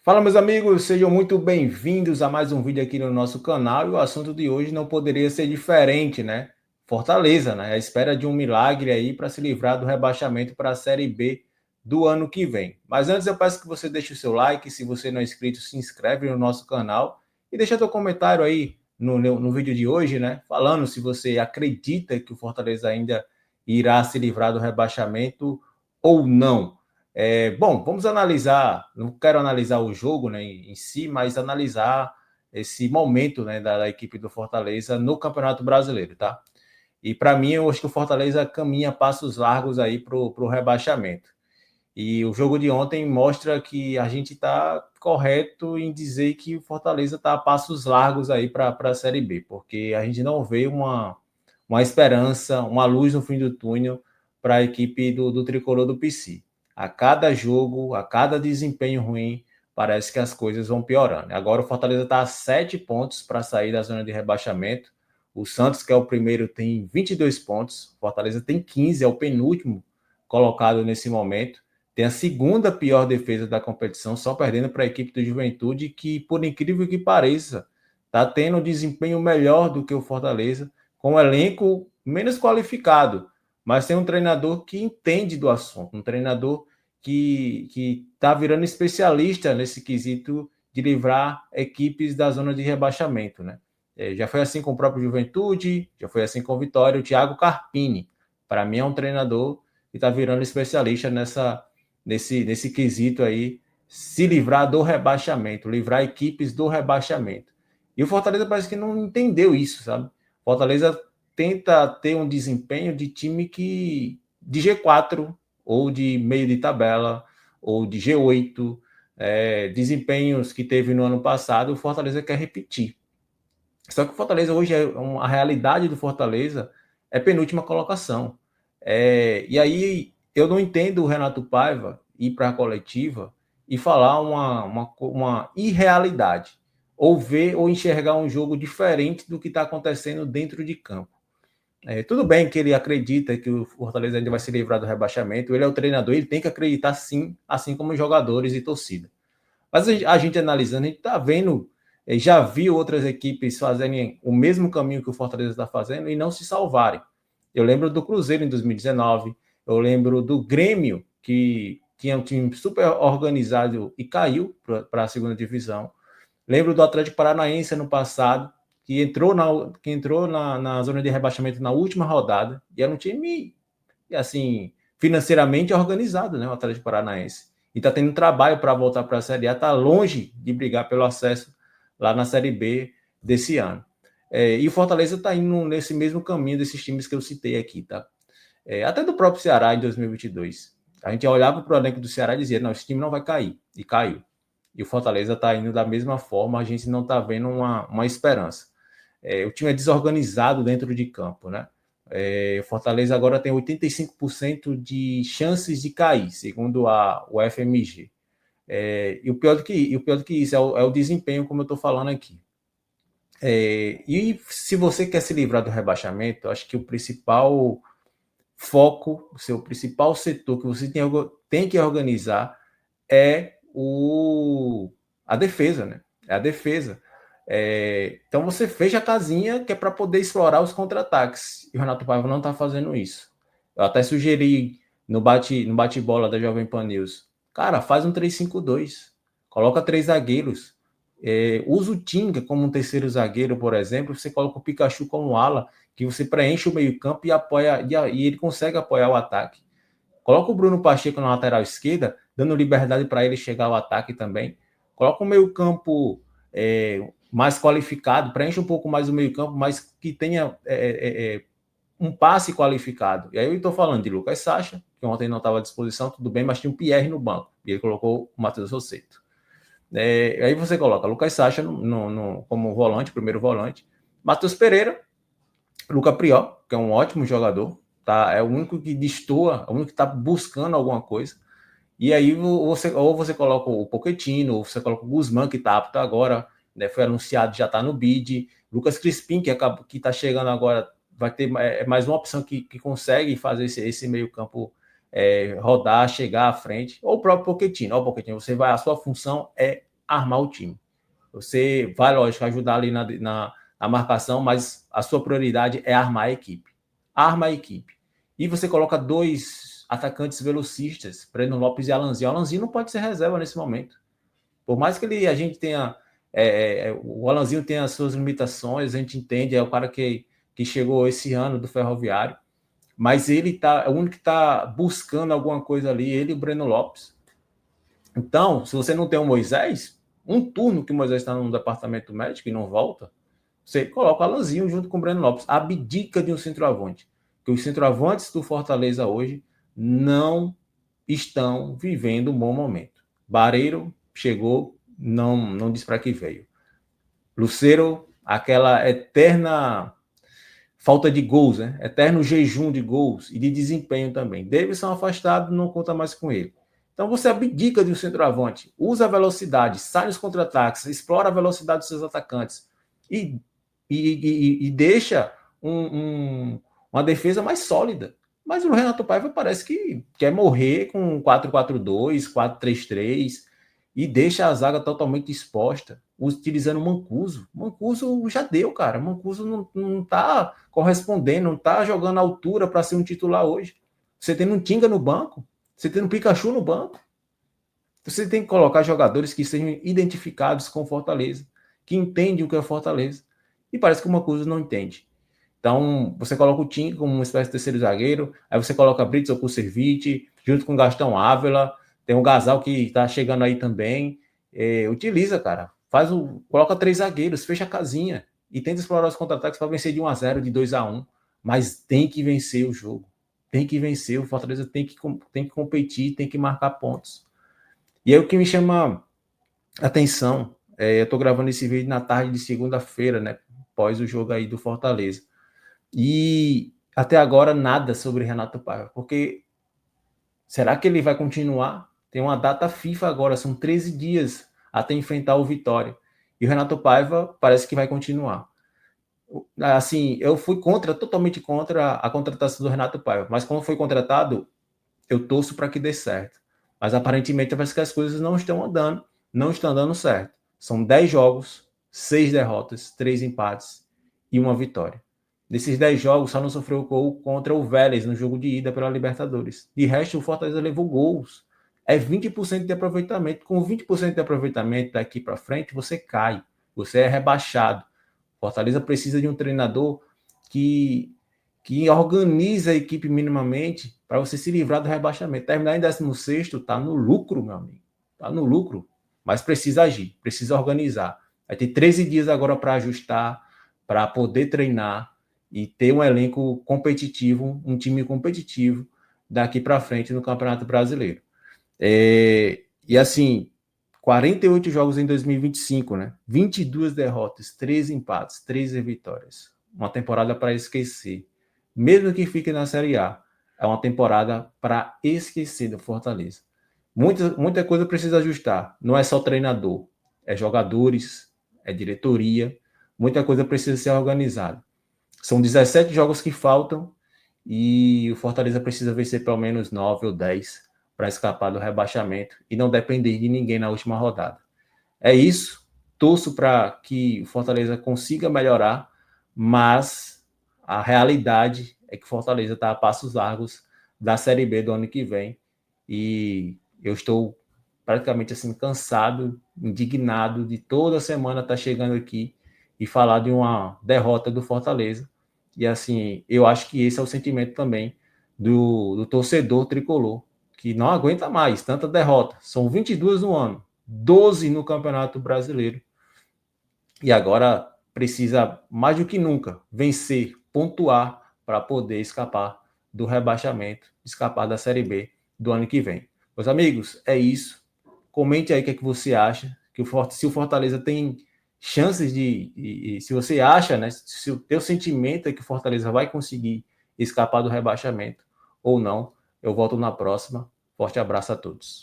Fala, meus amigos, sejam muito bem-vindos a mais um vídeo aqui no nosso canal. E o assunto de hoje não poderia ser diferente, né? Fortaleza, né? À espera de um milagre aí para se livrar do rebaixamento para a Série B do ano que vem. Mas antes eu peço que você deixe o seu like, se você não é inscrito, se inscreve no nosso canal e deixa seu comentário aí no vídeo de hoje, né? Falando se você acredita que o Fortaleza ainda irá se livrar do rebaixamento ou não. Bom, vamos analisar, não quero analisar o jogo, né, em si, mas analisar esse momento, né, da equipe do Fortaleza no Campeonato Brasileiro, tá? E para mim, eu acho que o Fortaleza caminha passos largos aí para o rebaixamento. E o jogo de ontem mostra que a gente está correto em dizer que o Fortaleza está a passos largos aí para a Série B, porque a gente não vê uma esperança, uma luz no fim do túnel para a equipe do tricolor do PC. A cada jogo, a cada desempenho ruim, parece que as coisas vão piorando. Agora o Fortaleza está a 7 pontos para sair da zona de rebaixamento. O Santos, que é o primeiro, tem 22 pontos. O Fortaleza tem 15, é o penúltimo colocado nesse momento. Tem a segunda pior defesa da competição, só perdendo para a equipe do Juventude, que, por incrível que pareça, está tendo um desempenho melhor do que o Fortaleza, com um elenco menos qualificado, mas tem um treinador que entende do assunto, um treinador que está virando especialista nesse quesito de livrar equipes da zona de rebaixamento, né? Já foi assim com o próprio Juventude, já foi assim com o Vitória, o Thiago Carpini. Para mim é um treinador que está virando especialista nesse quesito aí, se livrar do rebaixamento, livrar equipes do rebaixamento. E o Fortaleza parece que não entendeu isso, sabe? Fortaleza tenta ter um desempenho de time que de G4 ou de meio de tabela ou de G8, desempenhos que teve no ano passado, o Fortaleza quer repetir. Só que o Fortaleza hoje, a realidade do Fortaleza é penúltima colocação. E aí eu não entendo o Renato Paiva ir para a coletiva e falar uma irrealidade, ou ver ou enxergar um jogo diferente do que está acontecendo dentro de campo. Tudo bem que ele acredita que o Fortaleza ainda vai se livrar do rebaixamento, ele é o treinador, ele tem que acreditar sim, assim como os jogadores e torcida. Mas a gente analisando, a gente está vendo, já viu outras equipes fazerem o mesmo caminho que o Fortaleza está fazendo e não se salvarem. Eu lembro do Cruzeiro em 2019, eu lembro do Grêmio, que tinha um time super organizado e caiu para a segunda divisão. Lembro do Atlético Paranaense ano passado, que entrou na zona de rebaixamento na última rodada, e era um time, assim, financeiramente organizado, né, o Atlético Paranaense. E está tendo trabalho para voltar para a Série A, está longe de brigar pelo acesso lá na Série B desse ano. E o Fortaleza está indo nesse mesmo caminho desses times que eu citei aqui, tá? Até do próprio Ceará em 2022. A gente olhava para o elenco do Ceará e dizia, não, esse time não vai cair. E caiu. E o Fortaleza está indo da mesma forma, a gente não está vendo uma esperança. O time é desorganizado dentro de campo, né? O Fortaleza agora tem 85% de chances de cair, segundo o FMG. E o pior do que isso é o desempenho, como eu estou falando aqui. E se você quer se livrar do rebaixamento, acho que o principal foco, o seu principal setor que você tem que organizar é a defesa, né? É a defesa. Então você fecha a casinha que é para poder explorar os contra-ataques. E o Renato Paiva não está fazendo isso. Eu até sugeri no bate-bola da Jovem Pan News. Cara, faz um 3-5-2. Coloca 3 zagueiros. Usa o Tinga como um terceiro zagueiro, por exemplo. Você coloca o Pikachu como ala, que você preenche o meio-campo e apoia, e ele consegue apoiar o ataque. Coloca o Bruno Pacheco na lateral esquerda, dando liberdade para ele chegar ao ataque também. Coloca o meio-campo mais qualificado, preenche um pouco mais o meio-campo, mas que tenha um passe qualificado. E aí eu estou falando de Lucas Sacha, que ontem não estava à disposição, tudo bem, mas tinha o Pierre no banco. E ele colocou o Matheus Rosseto. Aí você coloca Lucas Sacha como volante, primeiro volante. Matheus Pereira, Luca Prió, que é um ótimo jogador, tá? É o único que destoa, é o único que está buscando alguma coisa. E aí você coloca o Pochettino, ou você coloca o Guzmán, que está apto agora, né? Foi anunciado, já está no bid. Lucas Crispim, que está chegando agora, vai ter mais uma opção que consegue fazer esse meio-campo rodar, chegar à frente. Ou o próprio Pochettino. O Pochettino, a sua função é armar o time. Você vai, lógico, ajudar ali na marcação, mas a sua prioridade é armar a equipe. Arma a equipe. E você coloca 2 atacantes velocistas, Breno Lopes e Alanzinho. O Alanzinho não pode ser reserva nesse momento. Por mais que a gente tenha... o Alanzinho tem as suas limitações, a gente entende, é o cara que chegou esse ano do Ferroviário, mas ele é o único que está buscando alguma coisa ali, ele e o Breno Lopes. Então, se você não tem o Moisés, um turno que o Moisés está no departamento médico e não volta, você coloca o Alanzinho junto com o Breno Lopes. Abdica de um centroavante. Porque os centroavantes do Fortaleza hoje não estão vivendo um bom momento. Barreiro chegou, não disse para que veio. Lucero, aquela eterna falta de gols, né? Eterno jejum de gols e de desempenho também. Davidson afastado, não conta mais com ele. Então você abdica de um centroavante, usa a velocidade, sai nos contra-ataques, explora a velocidade dos seus atacantes e deixa uma defesa mais sólida. Mas o Renato Paiva parece que quer morrer com 4-4-2, 4-3-3 e deixa a zaga totalmente exposta, utilizando o Mancuso. Mancuso já deu, cara. Mancuso não tá correspondendo, não tá jogando à altura para ser um titular hoje. Você tem um Tinga no banco, você tem um Pikachu no banco. Você tem que colocar jogadores que sejam identificados com Fortaleza, que entendem o que é Fortaleza. E parece que o Mancuso não entende. Então, você coloca o Tinga como uma espécie de terceiro zagueiro, aí você coloca Brits ou Kusevich, junto com o Gastão Ávila, tem o Gasal que tá chegando aí também. Utiliza, cara. Coloca 3 zagueiros, fecha a casinha e tenta explorar os contra-ataques para vencer de 1-0, de 2-1. Mas tem que vencer o jogo. Tem que vencer. O Fortaleza tem que competir, tem que marcar pontos. E aí o que me chama atenção, eu tô gravando esse vídeo na tarde de segunda-feira, né? Após o jogo aí do Fortaleza. E até agora nada sobre Renato Paiva, porque será que ele vai continuar? Tem uma data FIFA agora, são 13 dias até enfrentar o Vitória. E o Renato Paiva parece que vai continuar. Assim, eu fui totalmente contra a contratação do Renato Paiva, mas como foi contratado, eu torço para que dê certo. Mas aparentemente parece que as coisas não estão andando, não estão dando certo. São 10 jogos, 6 derrotas, 3 empates e uma vitória. Nesses 10 jogos, só não sofreu gol contra o Vélez no jogo de ida pela Libertadores. De resto, o Fortaleza levou gols. É 20% de aproveitamento. Com 20% de aproveitamento daqui para frente, você cai. Você é rebaixado. Fortaleza precisa de um treinador que organiza a equipe minimamente para você se livrar do rebaixamento. Terminar em 16º está no lucro, meu amigo. Está no lucro. Mas precisa agir, precisa organizar. Vai ter 13 dias agora para ajustar, para poder treinar e ter um elenco competitivo, um time competitivo daqui para frente no Campeonato Brasileiro. E assim, 48 jogos em 2025, né? 22 derrotas, 13 empates, 13 vitórias. Uma temporada para esquecer. Mesmo que fique na Série A, é uma temporada para esquecer do Fortaleza. Muita coisa precisa ajustar. Não é só treinador, é jogadores, é diretoria. Muita coisa precisa ser organizada. São 17 jogos que faltam e o Fortaleza precisa vencer pelo menos 9 ou 10 para escapar do rebaixamento e não depender de ninguém na última rodada. É isso. Torço para que o Fortaleza consiga melhorar, mas a realidade é que o Fortaleza está a passos largos da Série B do ano que vem e eu estou praticamente assim cansado, indignado de toda semana estar chegando aqui e falar de uma derrota do Fortaleza. E assim, eu acho que esse é o sentimento também do torcedor tricolor, que não aguenta mais tanta derrota. São 22 no ano, 12 no Campeonato Brasileiro. E agora precisa, mais do que nunca, vencer, pontuar para poder escapar do rebaixamento, escapar da Série B do ano que vem. Meus amigos, é isso. Comente aí o que, é que você acha, se o Fortaleza tem chances se você acha, né, se o teu sentimento é que o Fortaleza vai conseguir escapar do rebaixamento ou não. Eu volto na próxima. Forte abraço a todos.